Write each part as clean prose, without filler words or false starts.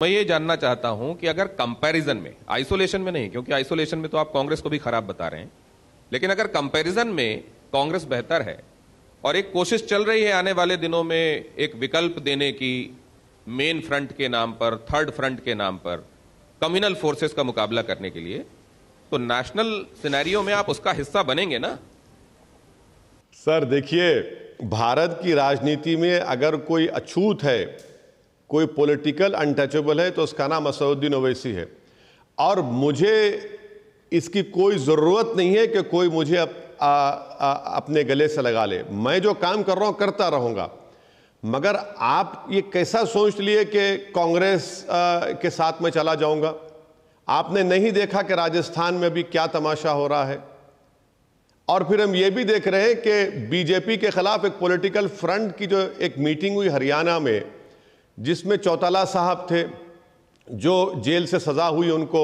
मैं ये जानना चाहता हूं कि अगर कंपैरिजन में, आइसोलेशन में नहीं, क्योंकि आइसोलेशन में तो आप कांग्रेस को भी खराब बता रहे हैं, लेकिन अगर कंपैरिजन में कांग्रेस बेहतर है और एक कोशिश चल रही है आने वाले दिनों में एक विकल्प देने की, मेन फ्रंट के नाम पर, थर्ड फ्रंट के नाम पर कम्युनल फोर्सेस का मुकाबला करने के लिए, तो नेशनल सिनेरियो में आप उसका हिस्सा बनेंगे ना? सर देखिए, भारत की राजनीति में अगर कोई अछूत है, कोई पॉलिटिकल अनटचेबल है, तो उसका नाम असदुद्दीन ओवैसी है। और मुझे इसकी कोई ज़रूरत नहीं है कि कोई मुझे अपने गले से लगा ले। मैं जो काम कर रहा हूं करता रहूंगा। मगर आप ये कैसा सोच लिए कि कांग्रेस के साथ में चला जाऊंगा? आपने नहीं देखा कि राजस्थान में भी क्या तमाशा हो रहा है? और फिर हम ये भी देख रहे हैं कि बीजेपी के खिलाफ एक पॉलिटिकल फ्रंट की जो एक मीटिंग हुई हरियाणा में, जिसमें चौटाला साहब थे जो जेल से सजा हुई उनको,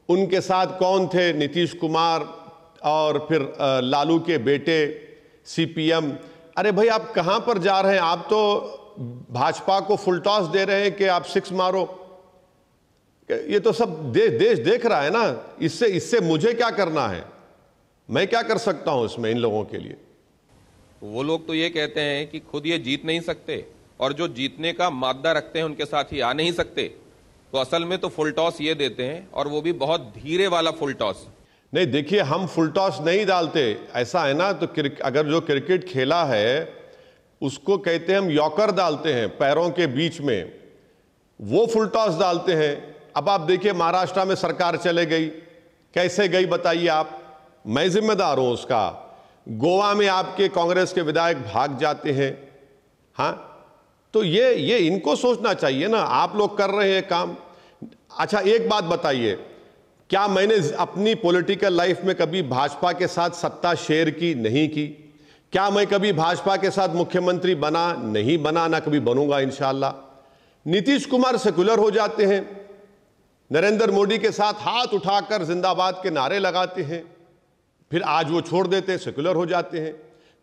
उनके साथ कौन थे? नीतीश कुमार और फिर लालू के बेटे सीपीएम। अरे भाई, आप कहां पर जा रहे हैं? आप तो भाजपा को फुल टॉस दे रहे हैं कि आप सिक्स मारो। ये तो सब देश देख रहा है ना। इससे मुझे क्या करना है? मैं क्या कर सकता हूं इसमें इन लोगों के लिए? वो लोग तो ये कहते हैं कि खुद ये जीत नहीं सकते और जो जीतने का मादा रखते हैं उनके साथ ही आ नहीं सकते, तो असल में तो फुल टॉस ये देते हैं, और वो भी बहुत धीरे वाला फुल टॉस। नहीं, देखिए, हम फुल टॉस नहीं डालते। ऐसा है ना, तो अगर जो क्रिकेट खेला है उसको कहते हैं हम यॉर्कर डालते हैं पैरों के बीच में, वो फुल टॉस डालते हैं। अब आप देखिए, महाराष्ट्र में सरकार चले गई, कैसे गई बताइए आप? मैं जिम्मेदार हूं उसका। गोवा में आपके कांग्रेस के विधायक भाग जाते हैं। हाँ, तो ये इनको सोचना चाहिए ना। आप लोग कर रहे हैं काम। अच्छा, एक बात बताइए, क्या मैंने अपनी पॉलिटिकल लाइफ में कभी भाजपा के साथ सत्ता शेयर की? नहीं की। क्या मैं कभी भाजपा के साथ मुख्यमंत्री बना? नहीं बना, ना कभी बनूंगा इंशाल्लाह। नीतीश कुमार सेकुलर हो जाते हैं, नरेंद्र मोदी के साथ हाथ उठाकर जिंदाबाद के नारे लगाते हैं, फिर आज वो छोड़ देते हैं, सेकुलर हो जाते हैं।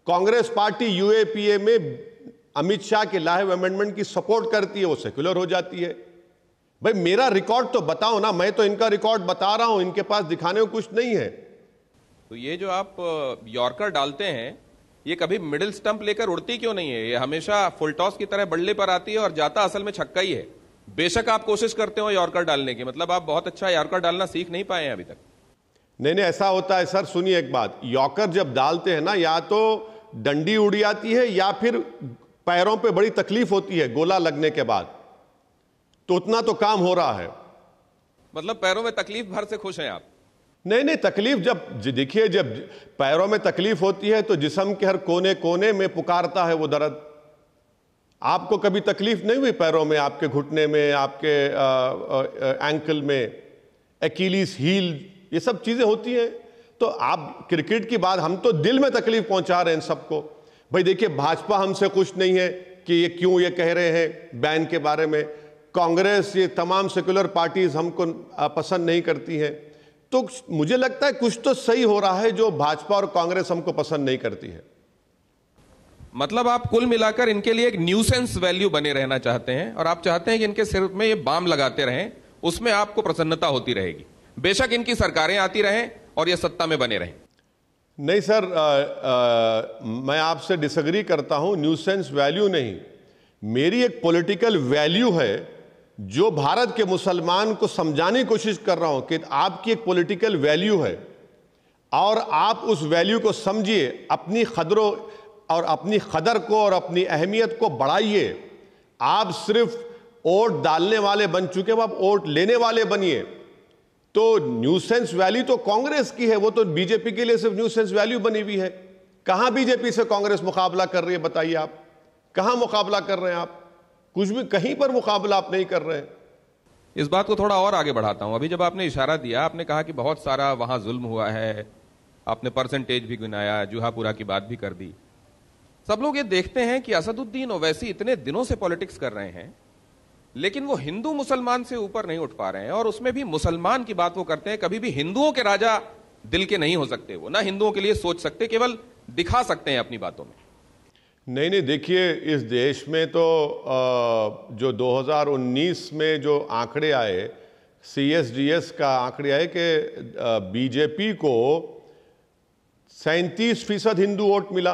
कांग्रेस पार्टी यूएपीए में अमित शाह के लाए हुए अमेंडमेंट की सपोर्ट करती है, वो सेकुलर हो जाती है। भाई, मेरा रिकॉर्ड तो बताओ ना। मैं तो इनका रिकॉर्ड बता रहा हूं, इनके पास दिखाने को कुछ नहीं है। तो ये जो आप यॉर्कर डालते हैं, ये कभी मिडिल स्टंप लेकर उड़ती क्यों नहीं है? ये हमेशा फुल टॉस की तरह बल्ले पर आती है और जाता असल में छक्का ही है। बेशक आप कोशिश करते हो यॉर्कर डालने की, मतलब आप बहुत अच्छा यॉर्कर डालना सीख नहीं पाए हैं अभी तक। नहीं, ऐसा होता है सर। सुनिए एक बात, यॉर्कर जब डालते हैं ना, या तो डंडी उड़ जाती है या फिर पैरों पे बड़ी तकलीफ होती है गोला लगने के बाद। तो उतना तो काम हो रहा है। मतलब पैरों में तकलीफ भर से खुश हैं आप? नहीं, तकलीफ देखिए, जब पैरों में तकलीफ होती है तो जिस्म के हर कोने कोने में पुकारता है वो दर्द। आपको कभी तकलीफ नहीं हुई पैरों में? आपके घुटने में, आपके एंकल में, एक्िलीज हील, ये सब चीजें होती हैं। तो आप क्रिकेट की बात, हम तो दिल में तकलीफ पहुंचा रहे हैं इन सबको। भाई देखिए, भाजपा हमसे खुश नहीं है कि ये क्यों ये कह रहे हैं बैन के बारे में। कांग्रेस, ये तमाम सेकुलर पार्टीज हमको पसंद नहीं करती हैं। तो मुझे लगता है कुछ तो सही हो रहा है जो भाजपा और कांग्रेस हमको पसंद नहीं करती है। मतलब आप कुल मिलाकर इनके लिए एक न्यूसेंस वैल्यू बने रहना चाहते हैं, और आप चाहते हैं कि इनके सिर में ये बाम लगाते रहें, उसमें आपको प्रसन्नता होती रहेगी, बेशक इनकी सरकारें आती रहें और ये सत्ता में बने रहें। नहीं सर, मैं आपसे डिसएग्री करता हूं। न्यूसेंस वैल्यू नहीं, मेरी एक पॉलिटिकल वैल्यू है जो भारत के मुसलमान को समझाने की कोशिश कर रहा हूं कि आपकी एक पॉलिटिकल वैल्यू है और आप उस वैल्यू को समझिए, अपनी कदरों और अपनी कदर को और अपनी अहमियत को बढ़ाइए। आप सिर्फ वोट डालने वाले बन चुके हो, आप वोट लेने वाले बनिए। तो न्यूसेंस वैल्यू तो कांग्रेस की है, वो तो बीजेपी के लिए सिर्फ न्यूसेंस वैल्यू बनी हुई है। कहां बीजेपी से कांग्रेस मुकाबला कर रही है? बताइए आप, कहां मुकाबला कर रहे हैं आप? कुछ भी, कहीं पर मुकाबला आप नहीं कर रहे हैं। इस बात को थोड़ा और आगे बढ़ाता हूं। अभी जब आपने इशारा दिया, आपने कहा कि बहुत सारा वहां जुल्म हुआ है, आपने परसेंटेज भी गिनाया, जुहापुरा की बात भी कर दी। सब लोग ये देखते हैं कि असदुद्दीन ओवैसी इतने दिनों से पॉलिटिक्स कर रहे हैं, लेकिन वो हिंदू मुसलमान से ऊपर नहीं उठ पा रहे हैं, और उसमें भी मुसलमान की बात वो करते हैं। कभी भी हिंदुओं के राजा दिल के नहीं हो सकते, वो ना हिंदुओं के लिए सोच सकते, केवल दिखा सकते हैं अपनी बातों में। नहीं नहीं, देखिए इस देश में तो जो 2019 में जो आंकड़े आए, CSDS का आंकड़े आए कि बीजेपी को 37% हिंदू वोट मिला।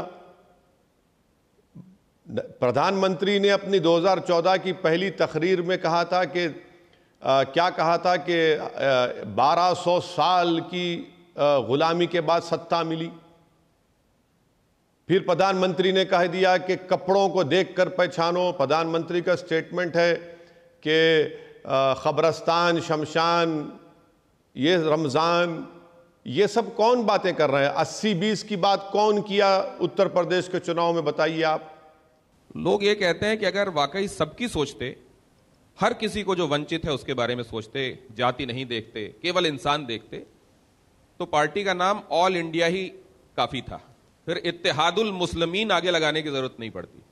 प्रधानमंत्री ने अपनी 2014 की पहली तकरीर में कहा था कि क्या कहा था कि 1200 साल की गुलामी के बाद सत्ता मिली। फिर प्रधानमंत्री ने कह दिया कि कपड़ों को देखकर पहचानो। प्रधानमंत्री का स्टेटमेंट है कि खबरस्तान, शमशान, ये रमज़ान, ये सब कौन बातें कर रहे हैं? 80-20 की बात कौन किया उत्तर प्रदेश के चुनाव में, बताइए आप। लोग ये कहते हैं कि अगर वाकई सबकी सोचते, हर किसी को जो वंचित है उसके बारे में सोचते, जाति नहीं देखते, केवल इंसान देखते, तो पार्टी का नाम ऑल इंडिया ही काफी था, फिर इत्तेहादुल मुस्लिमीन आगे लगाने की जरूरत नहीं पड़ती।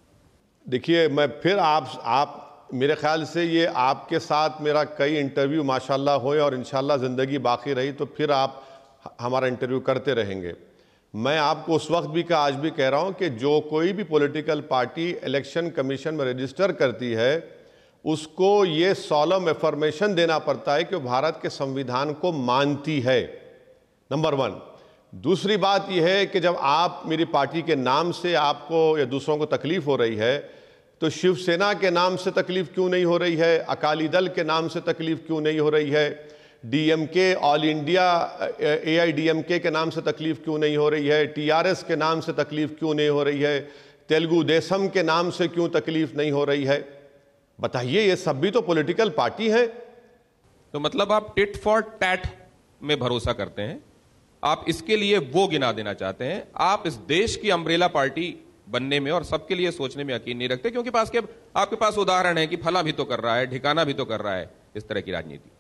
देखिए, मैं फिर आप मेरे ख्याल से ये आपके साथ मेरा कई इंटरव्यू माशाल्लाह हुए और इंशाल्लाह ज़िंदगी बाकी रही तो फिर आप हमारा इंटरव्यू करते रहेंगे। मैं आपको उस वक्त भी आज भी कह रहा हूं कि जो कोई भी पॉलिटिकल पार्टी इलेक्शन कमीशन में रजिस्टर करती है उसको ये सॉलम एफर्मेशन देना पड़ता है कि भारत के संविधान को मानती है, नंबर 1। दूसरी बात यह है कि जब आप मेरी पार्टी के नाम से आपको या दूसरों को तकलीफ हो रही है तो शिवसेना के नाम से तकलीफ क्यों नहीं हो रही है, अकाली दल के नाम से तकलीफ क्यों नहीं हो रही है, डीएमके, ऑल इंडिया AIDMK के नाम से तकलीफ क्यों नहीं हो रही है, TRS के नाम से तकलीफ क्यों नहीं हो रही है, तेलुगु देशम के नाम से क्यों तकलीफ नहीं हो रही है? बताइए, ये सब भी तो पॉलिटिकल पार्टी है। तो मतलब आप टिट फॉर टैट में भरोसा करते हैं, आप इसके लिए वो गिना देना चाहते हैं। आप इस देश की अम्ब्रेला पार्टी बनने में और सबके लिए सोचने में यकीन नहीं रखते, क्योंकि आपके पास उदाहरण है कि फला भी तो कर रहा है, ठिकाना भी तो कर रहा है, इस तरह की राजनीति।